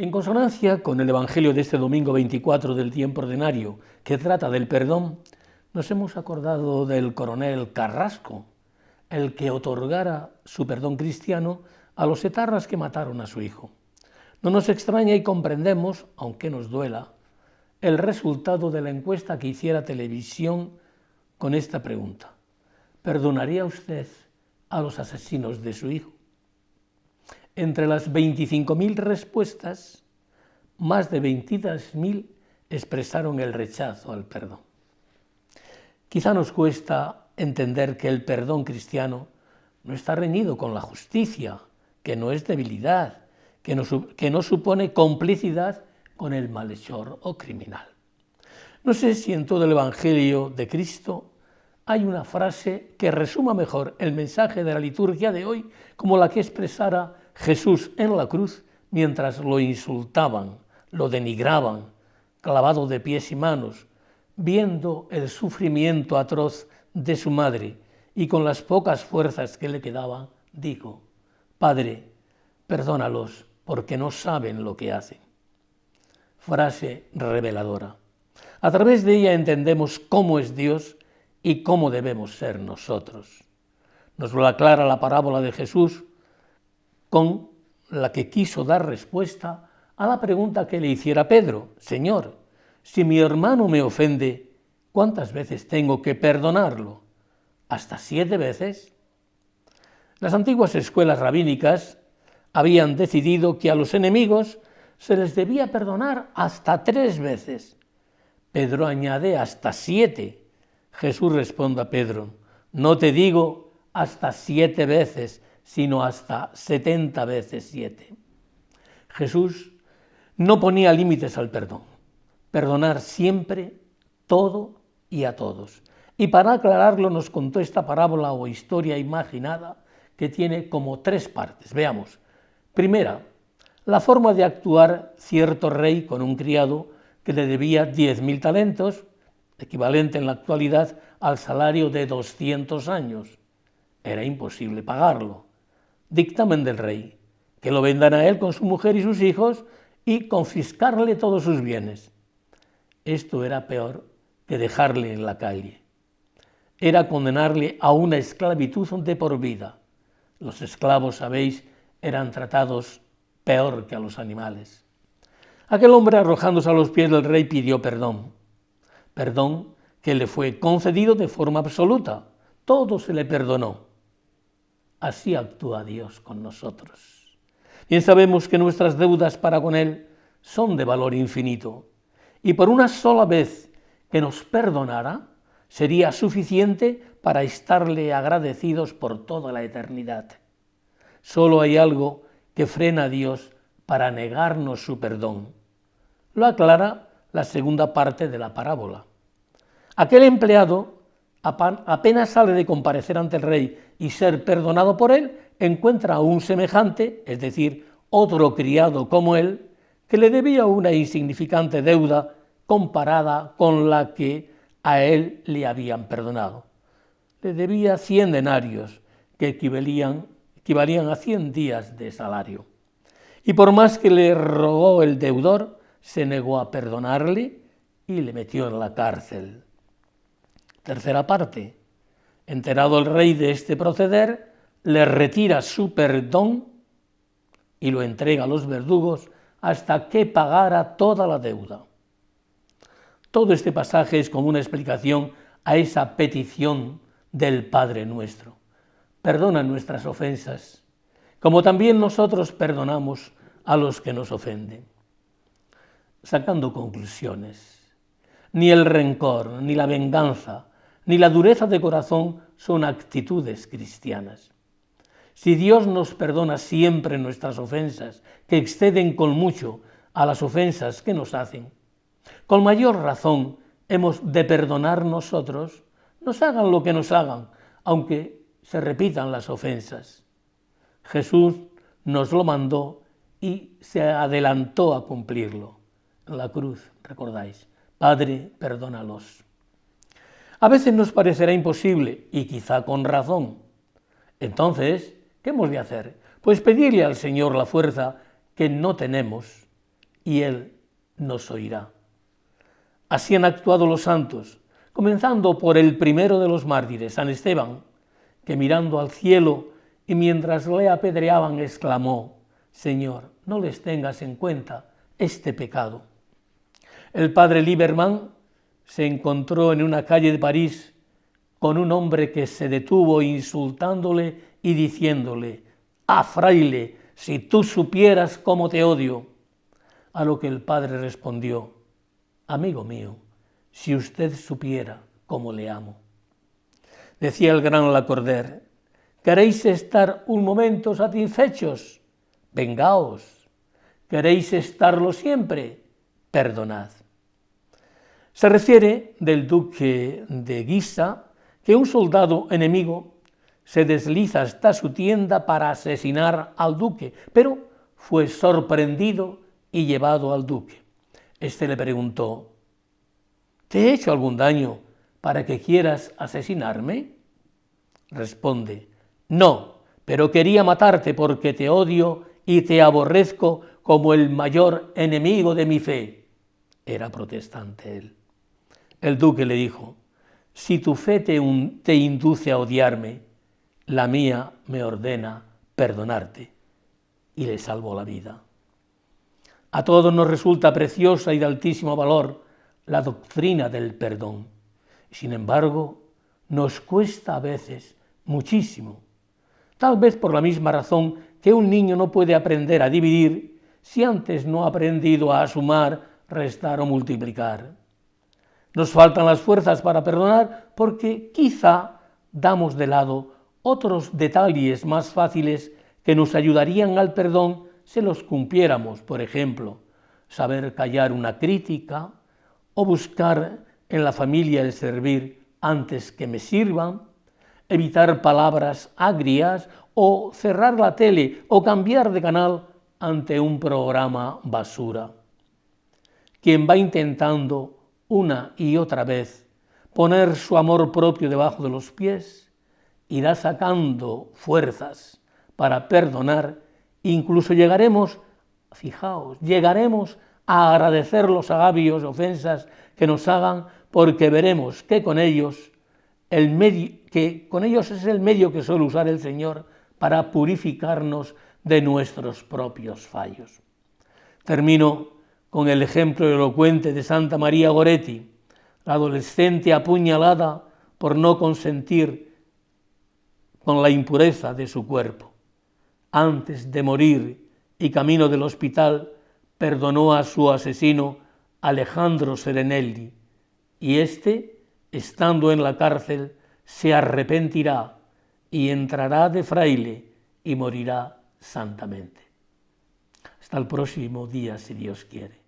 En consonancia con el Evangelio de este domingo 24 del tiempo ordinario, que trata del perdón, nos hemos acordado del coronel Carrasco, el que otorgara su perdón cristiano a los etarras que mataron a su hijo. No nos extraña y comprendemos, aunque nos duela, el resultado de la encuesta que hiciera Televisión con esta pregunta: ¿perdonaría usted a los asesinos de su hijo? Entre las 25.000 respuestas, más de 22.000 expresaron el rechazo al perdón. Quizá nos cuesta entender que el perdón cristiano no está reñido con la justicia, que no es debilidad, que no supone complicidad con el malhechor o criminal. No sé si en todo el Evangelio de Cristo hay una frase que resuma mejor el mensaje de la liturgia de hoy, como la que expresara Jesús en la cruz mientras lo insultaban, lo denigraban, clavado de pies y manos, viendo el sufrimiento atroz de su madre y con las pocas fuerzas que le quedaban, dijo: Padre, perdónalos porque no saben lo que hacen. Frase reveladora. A través de ella entendemos cómo es Dios y cómo debemos ser nosotros. Nos lo aclara la parábola de Jesús, con la que quiso dar respuesta a la pregunta que le hiciera Pedro: Señor, si mi hermano me ofende, ¿cuántas veces tengo que perdonarlo? ¿Hasta 7 veces? Las antiguas escuelas rabínicas habían decidido que a los enemigos se les debía perdonar hasta 3 veces. Pedro añade hasta 7. Jesús responde a Pedro: no te digo hasta 7 veces, sino hasta 70 veces 7. Jesús no ponía límites al perdón. Perdonar siempre, todo y a todos. Y para aclararlo nos contó esta parábola o historia imaginada que tiene como 3 partes. Veamos. Primera, la forma de actuar cierto rey con un criado que le debía 10.000 talentos, equivalente en la actualidad al salario de 200 años. Era imposible pagarlo. Dictamen del rey: que lo vendan a él con su mujer y sus hijos y confiscarle todos sus bienes. Esto era peor que dejarle en la calle. Era condenarle a una esclavitud de por vida. Los esclavos, sabéis, eran tratados peor que a los animales. Aquel hombre, arrojándose a los pies del rey, pidió perdón. Perdón que le fue concedido de forma absoluta. Todo se le perdonó. Así actúa Dios con nosotros. Bien sabemos que nuestras deudas para con Él son de valor infinito, y por una sola vez que nos perdonara sería suficiente para estarle agradecidos por toda la eternidad. Solo hay algo que frena a Dios para negarnos su perdón. Lo aclara la segunda parte de la parábola. Aquel empleado apenas sale de comparecer ante el rey y ser perdonado por él, encuentra a un semejante, es decir, otro criado como él, que le debía una insignificante deuda comparada con la que a él le habían perdonado. Le debía 100 denarios, que equivalían a 100 días de salario. Y por más que le rogó el deudor, se negó a perdonarle y le metió en la cárcel. Tercera parte. Enterado el rey de este proceder, le retira su perdón y lo entrega a los verdugos hasta que pagara toda la deuda. Todo este pasaje es como una explicación a esa petición del Padre nuestro. Perdona nuestras ofensas, como también nosotros perdonamos a los que nos ofenden. Sacando conclusiones, ni el rencor, ni la venganza, ni la dureza de corazón son actitudes cristianas. Si Dios nos perdona siempre nuestras ofensas, que exceden con mucho a las ofensas que nos hacen, con mayor razón hemos de perdonar nosotros, nos hagan lo que nos hagan, aunque se repitan las ofensas. Jesús nos lo mandó y se adelantó a cumplirlo. En la cruz, recordáis: Padre, perdónalos. A veces nos parecerá imposible, y quizá con razón. Entonces, ¿qué hemos de hacer? Pues pedirle al Señor la fuerza que no tenemos y Él nos oirá. Así han actuado los santos, comenzando por el primero de los mártires, San Esteban, que mirando al cielo y mientras le apedreaban exclamó: Señor, no les tengas en cuenta este pecado. El padre Lieberman se encontró en una calle de París con un hombre que se detuvo insultándole y diciéndole: «Ah, fraile, si tú supieras cómo te odio». A lo que el padre respondió: «Amigo mío, si usted supiera cómo le amo». Decía el gran Lacordaire: «¿Queréis estar un momento satisfechos? Vengaos. ¿Queréis estarlo siempre? Perdonad». Se refiere del duque de Guisa que un soldado enemigo se desliza hasta su tienda para asesinar al duque, pero fue sorprendido y llevado al duque. Este le preguntó: ¿te he hecho algún daño para que quieras asesinarme? Responde: no, pero quería matarte porque te odio y te aborrezco como el mayor enemigo de mi fe. Era protestante él. El duque le dijo: si tu fe te induce a odiarme, la mía me ordena perdonarte. Y le salvó la vida. A todos nos resulta preciosa y de altísimo valor la doctrina del perdón. Sin embargo, nos cuesta a veces muchísimo. Tal vez por la misma razón que un niño no puede aprender a dividir si antes no ha aprendido a sumar, restar o multiplicar. Nos faltan las fuerzas para perdonar porque quizá damos de lado otros detalles más fáciles que nos ayudarían al perdón si los cumpliéramos. Por ejemplo, saber callar una crítica o buscar en la familia el servir antes que me sirvan, evitar palabras agrias o cerrar la tele o cambiar de canal ante un programa basura. Quien va intentando una y otra vez poner su amor propio debajo de los pies, irá sacando fuerzas para perdonar. Incluso llegaremos a agradecer los agravios y ofensas que nos hagan, porque veremos que con ellos es el medio que suele usar el Señor para purificarnos de nuestros propios fallos. Termino con el ejemplo elocuente de Santa María Goretti, la adolescente apuñalada por no consentir con la impureza de su cuerpo. Antes de morir y camino del hospital, perdonó a su asesino Alejandro Serenelli, y éste, estando en la cárcel, se arrepentirá y entrará de fraile y morirá santamente. Hasta el próximo día, si Dios quiere.